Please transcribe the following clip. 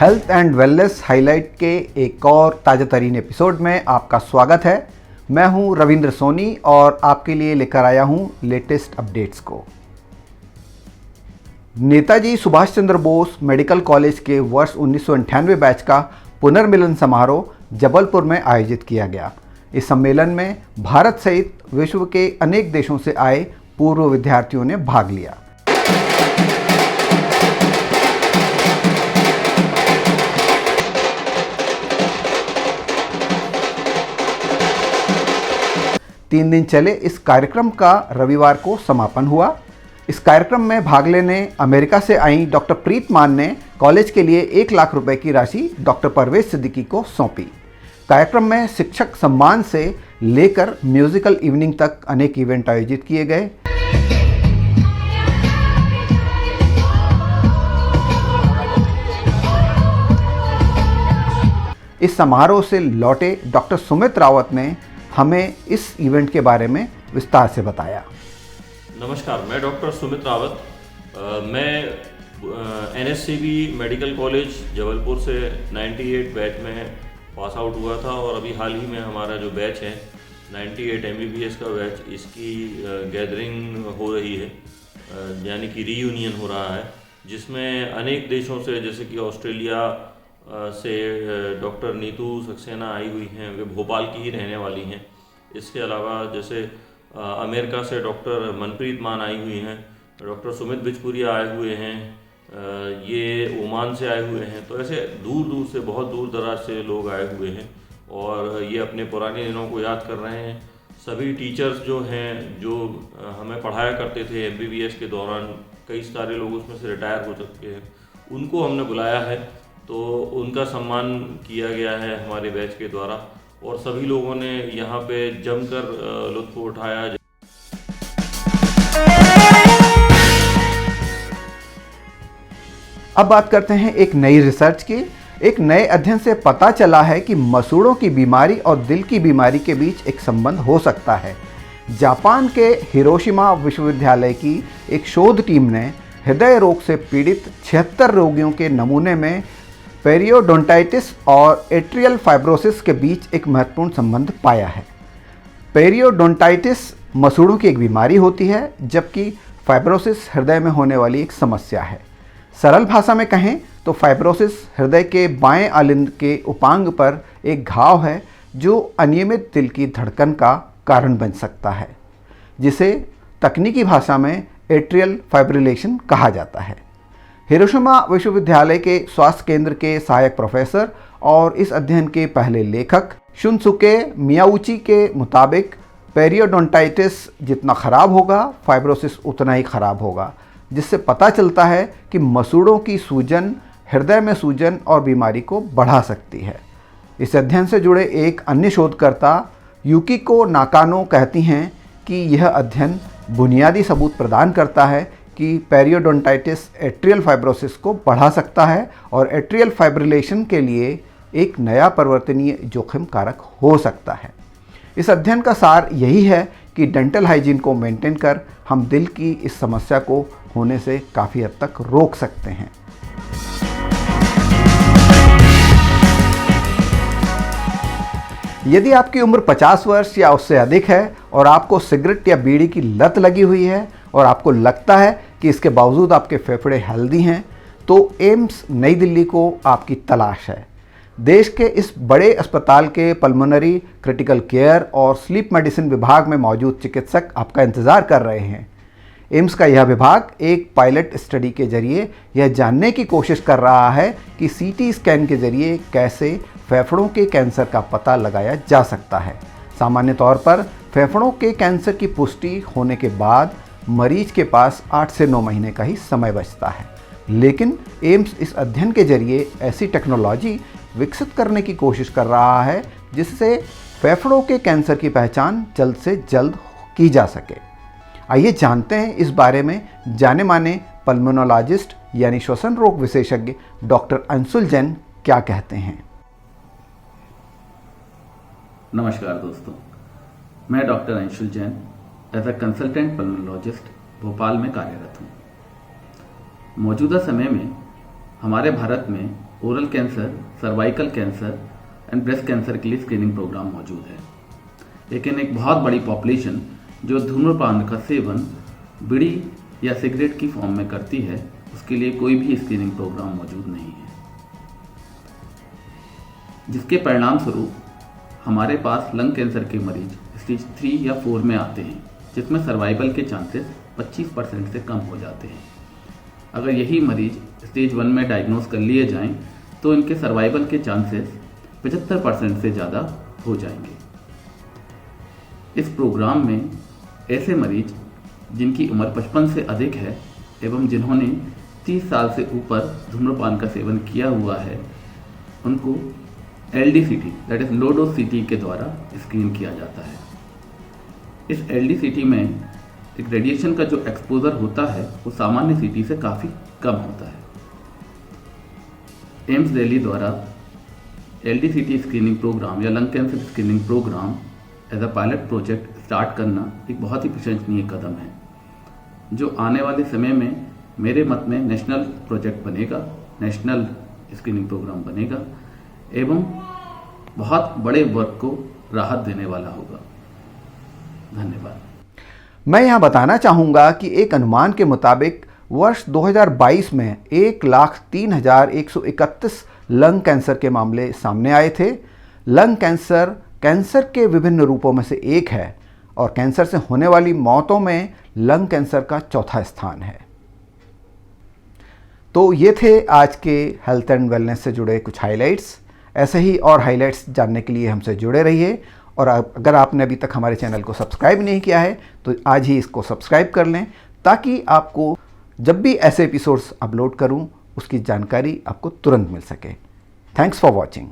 Health and wellness highlight के एक और ताज़ा तरीन एपिसोड में आपका स्वागत है। मैं हूं रविंद्र सोनी और आपके लिए लेकर आया हूं लेटेस्ट अपडेट्स को। नेताजी सुभाष चंद्र बोस मेडिकल कॉलेज के वर्ष 1998 बैच का पुनर्मिलन समारोह जबलपुर में आयोजित किया गया। इस सम्मेलन में भारत सहित विश्व के अनेक देशों से आए पूर्व विद्यार्थियों ने भाग लिया। तीन दिन चले इस कार्यक्रम का रविवार को समापन हुआ। इस कार्यक्रम में भाग लेने अमेरिका से आई डॉक्टर प्रीत मान ने कॉलेज के लिए 1 लाख रुपए की राशि डॉक्टर परवेज सिद्दीकी को सौंपी। कार्यक्रम में शिक्षक सम्मान से लेकर म्यूजिकल इवनिंग तक अनेक इवेंट आयोजित किए गए। इस समारोह से लौटे डॉक्टर सुमित रावत ने हमें इस इवेंट के बारे में विस्तार से बताया। नमस्कार, मैं डॉक्टर सुमित रावत। मैं NSCB मेडिकल कॉलेज जबलपुर से 98 बैच में पास आउट हुआ था और अभी हाल ही में हमारा जो बैच है 98 MBBS का बैच, इसकी गैदरिंग हो रही है, यानी कि रीयूनियन हो रहा है, जिसमें अनेक देशों से, जैसे कि ऑस्ट्रेलिया से डॉक्टर नीतू सक्सेना आई हुई हैं, वे भोपाल की ही रहने वाली हैं। इसके अलावा जैसे अमेरिका से डॉक्टर मनप्रीत मान आई हुई हैं, डॉक्टर सुमित बिजपुरिया आए हुए हैं, ये ओमान से आए हुए हैं। तो ऐसे दूर दूर से, बहुत दूर दराज से लोग आए हुए हैं और ये अपने पुराने दिनों को याद कर रहे हैं। सभी टीचर्स जो हैं, जो हमें पढ़ाया करते थे MBBS के दौरान, कई सारे लोग उसमें से रिटायर हो चुके हैं, उनको हमने बुलाया है, तो उनका सम्मान किया गया है हमारे बैच के द्वारा और सभी लोगों ने यहाँ पे जमकर लुत्फ उठाया। अब बात करते हैं एक नई रिसर्च की। एक नए अध्ययन से पता चला है कि मसूड़ों की बीमारी और दिल की बीमारी के बीच एक संबंध हो सकता है। जापान के हिरोशिमा विश्वविद्यालय की एक शोध टीम ने हृदय रोग से पीड़ित 76 रोगियों के नमूने में पेरियोडोंटाइटिस और एट्रियल फाइब्रोसिस के बीच एक महत्वपूर्ण संबंध पाया है। पेरियोडोंटाइटिस मसूड़ों की एक बीमारी होती है, जबकि फाइब्रोसिस हृदय में होने वाली एक समस्या है। सरल भाषा में कहें तो फाइब्रोसिस हृदय के बाएं आलिंद के उपांग पर एक घाव है जो अनियमित दिल की धड़कन का कारण बन सकता है, जिसे तकनीकी भाषा में एट्रियल फाइब्रिलेशन कहा जाता है। हिरोशिमा विश्वविद्यालय के स्वास्थ्य केंद्र के सहायक प्रोफेसर और इस अध्ययन के पहले लेखक शुनसुके मियाउची के मुताबिक पेरियोडोंटाइटिस जितना खराब होगा, फाइब्रोसिस उतना ही खराब होगा, जिससे पता चलता है कि मसूड़ों की सूजन हृदय में सूजन और बीमारी को बढ़ा सकती है। इस अध्ययन से जुड़े एक अन्य शोधकर्ता युकिको नाकानो कहती हैं कि यह अध्ययन बुनियादी सबूत प्रदान करता है कि पेरियोडोंटाइटिस एट्रियल फाइब्रोसिस को बढ़ा सकता है और एट्रियल फाइब्रिलेशन के लिए एक नया परिवर्तनीय जोखिम कारक हो सकता है। इस अध्ययन का सार यही है कि डेंटल हाइजीन को मेंटेन कर हम दिल की इस समस्या को होने से काफ़ी हद तक रोक सकते हैं। यदि आपकी उम्र 50 वर्ष या उससे अधिक है और आपको सिगरेट या बीड़ी की लत लगी हुई है और आपको लगता है कि इसके बावजूद आपके फेफड़े हेल्दी हैं, तो एम्स नई दिल्ली को आपकी तलाश है। देश के इस बड़े अस्पताल के पल्मोनरी, क्रिटिकल केयर और स्लीप मेडिसिन विभाग में मौजूद चिकित्सक आपका इंतज़ार कर रहे हैं। एम्स का यह विभाग एक पायलट स्टडी के जरिए यह जानने की कोशिश कर रहा है कि CT स्कैन के जरिए कैसे फेफड़ों के कैंसर का पता लगाया जा सकता है। सामान्य तौर पर फेफड़ों के कैंसर की पुष्टि होने के बाद मरीज के पास 8 से 9 महीने का ही समय बचता है, लेकिन एम्स इस अध्ययन के जरिए ऐसी टेक्नोलॉजी विकसित करने की कोशिश कर रहा है जिससे फेफड़ों के कैंसर की पहचान जल्द से जल्द की जा सके। आइए जानते हैं इस बारे में जाने माने पल्मोनोलॉजिस्ट यानी श्वसन रोग विशेषज्ञ डॉक्टर अंशुल जैन क्या कहते हैं। नमस्कार दोस्तों, मैं doctor Anshul Jain as a consultant pulmonologist Bhopal में कार्यरत हूँ। मौजूदा समय में हमारे भारत में oral cancer, cervical cancer and breast cancer के लिए स्क्रीनिंग प्रोग्राम मौजूद है। लेकिन एक बहुत बड़ी पॉपुलेशन जो धूम्रपान का सेवन बीड़ी या सिगरेट की फॉर्म में करती है, उसके लिए कोई भी स्क्रीनिंग प्रोग्राम मौजूद नहीं है, जिसके परिणाम स्वरूप हमारे पास लंग कैंसर के मरीज स्टेज 3 या 4 में आते हैं, जिसमें सर्वाइवल के चांसेस 25% से कम हो जाते हैं। अगर यही मरीज स्टेज 1 में डायग्नोज कर लिए जाएं, तो इनके सर्वाइवल के चांसेस 75% से ज़्यादा हो जाएंगे। इस प्रोग्राम में ऐसे मरीज जिनकी उम्र 55 से अधिक है एवं जिन्होंने 30 साल से ऊपर धूम्रपान का सेवन किया हुआ है, उनको LDCT that is low dose CT के द्वारा स्क्रीन किया जाता है। इस LDCT में एक रेडिएशन का जो एक्सपोजर होता है वो सामान्य CT से काफ़ी कम होता है। एम्स दिल्ली द्वारा LDCT स्क्रीनिंग प्रोग्राम या lung cancer screening program as a pilot project start करना एक बहुत ही प्रशंसनीय कदम है, जो आने वाले समय में मेरे मत में नेशनल प्रोजेक्ट बनेगा, नेशनल स्क्रीनिंग प्रोग्राम बनेगा एवं बहुत बड़े वर्क को राहत देने वाला होगा। धन्यवाद। मैं यहाँ बताना चाहूँगा कि एक अनुमान के मुताबिक वर्ष 2022 में 1,03,131 लंग कैंसर के मामले सामने आए थे। लंग कैंसर कैंसर के विभिन्न रूपों में से एक है और कैंसर से होने वाली मौतों में लंग कैंसर का चौथा स्थान है। तो ये थे आज के हेल्थ एंड वेलनेस से जुड़े कुछ हाइलाइट्स। ऐसे ही और हाइलाइट्स जानने के लिए हमसे जुड़े रहिए, और अगर आपने अभी तक हमारे चैनल को सब्सक्राइब नहीं किया है तो आज ही इसको सब्सक्राइब कर लें, ताकि आपको जब भी ऐसे एपिसोड्स अपलोड करूं उसकी जानकारी आपको तुरंत मिल सके। Thanks for watching.